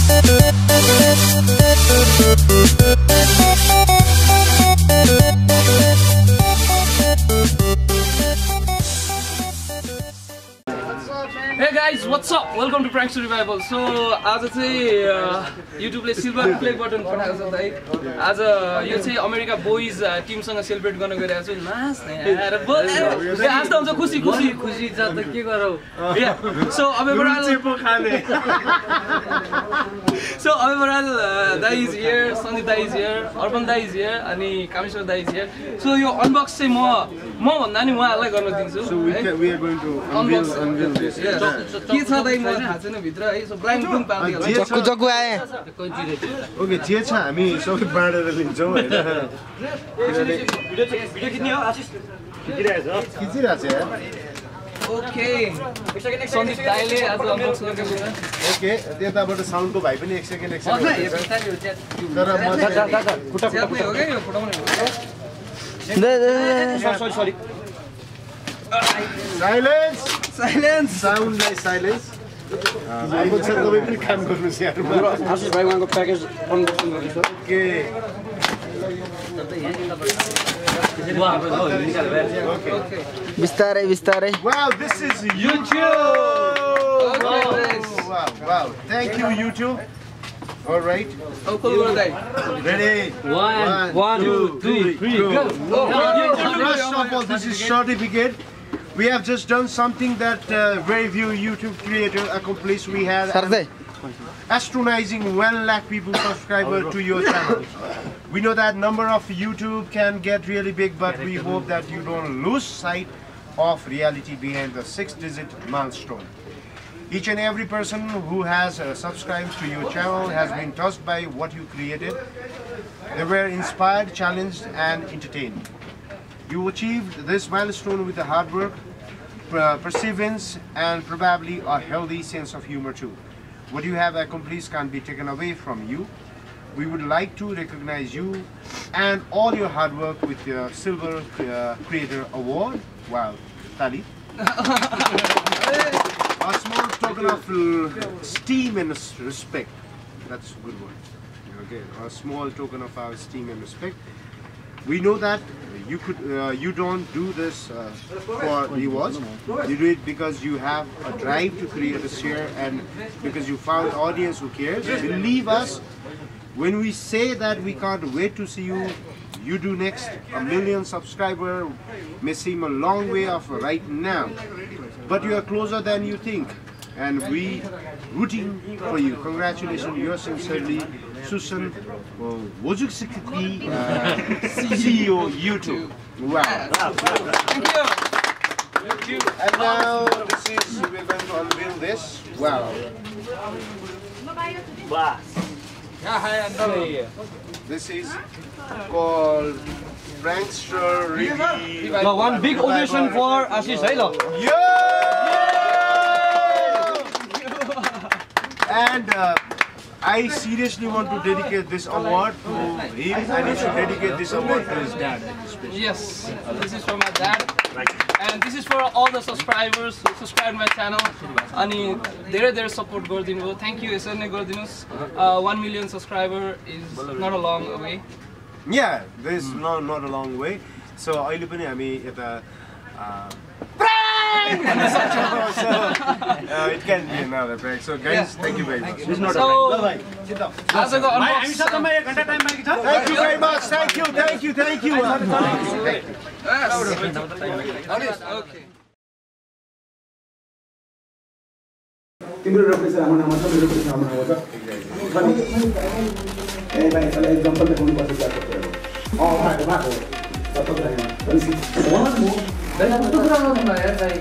Hey guys, what's up? Welcome to Prankster Revival. So, आज चाहिँ YouTube ले silver play button पठाएको छ दाइ। आज यो चाहिँ अमेरिका बोइज टिमसँग सेलिब्रेट गर्न गइरहेको छु। नाच्ने यार बोल। आज त हुन्छ खुसी खुसी खुसी छ त के गरौ। So अबेबराल So अबेबराल Dai is here, Sandeep Dai is here, Arpan Dai is here, अनि कामेश्वर दाइ is here. So yo unbox चाहिँ म भन्दा नि उहाँहरुलाई गर्न दिन्छु। So we are going to unveil this. के छ दाइ मलाई थाहा छैन भित्र है सो ब्ल्याङ्क बुम पाउँदै होला जक्कु जक्कु आए ओके जे छ हामी सबै बाँडेर लिन्छौँ हैन भिडियो खिच्ने हो आशिष खिचिरहेछ यार ओके सन्दीप दाइले आज अनबक्स गरेको छ ओके त्यताबाट साउन्डको भाइ पनि एक सेकेन्ड तर म खुट्टा हो के यो फटाउने सरी साइलेन्स साउन्ड लाइक साइलेन्स अब चाहिँ तपाईँ पनि काम गर्नुहोस् यार आशिष भाइ उहाँको प्याकेज अनबक्सिङ गर्दैछ ओके बिस्तारै बिस्तारै Wow, this is YouTube! Wow, thank you YouTube. All right. Ready? One, two, three, go! First of all, this is certificate. We have just done something that very few YouTube creators accomplished. We had astonishing 1 lakh people subscribers to your channel. We know that number of YouTube can get really big, but we hope that you don't lose sight of reality behind the 6-digit milestone. Each and every person who has subscribed to your channel has been touched by what you created. They were inspired, challenged, and entertained. You achieved this milestone with the hard work, perseverance, and probably a healthy sense of humor too. What you have accomplished can't be taken away from you. We would like to recognize you and all your hard work with the Silver Creator Award. Wow, Tali. A small token of esteem and respect. That's a good one. Okay, a small token of our esteem and respect. We know that you don't do this for rewards. You do it because you have a drive to create a share and because you found audience who cares. Believe us when we say that we can't wait to see you do next. 1 million subscribers may seem a long way off right now, but you are closer than you think, and we rooting for you. Congratulations, yours sincerely, Sushant, CEO YouTube. Wow. Thank you. And now we're going to unveil this. Wow. This is called Prankster Revival. One big ovation for Ashish, Yeah! And I seriously want to dedicate this award to him, and he should dedicate this award to his dad. Yes, this is for my dad, and this is for all the subscribers who subscribe my channel. Ani धेरै support गरिदिनु भयो. Thank you. यसरी नै गरिदिनुस्. 1 million subscriber is not a long way. Yeah, this is not a long way. So अहिले पनि हामी यता it can be another prank. So guys, thank you very much. This is not So, a prank. आजको Thank you very much. Thank you. Okay. तिम्रो रोपेछ हाम्रो नाममा छ मेरो रोपेछ हाम्रो नाममा छ ए भाइ यसलाई एक्जाम्पल देखाउनु पर्छ जाको भाइ भाइ सपोर्ट गर्नु वान मोर दाइ कस्तो कुरा गर्नु भयो यार दाइ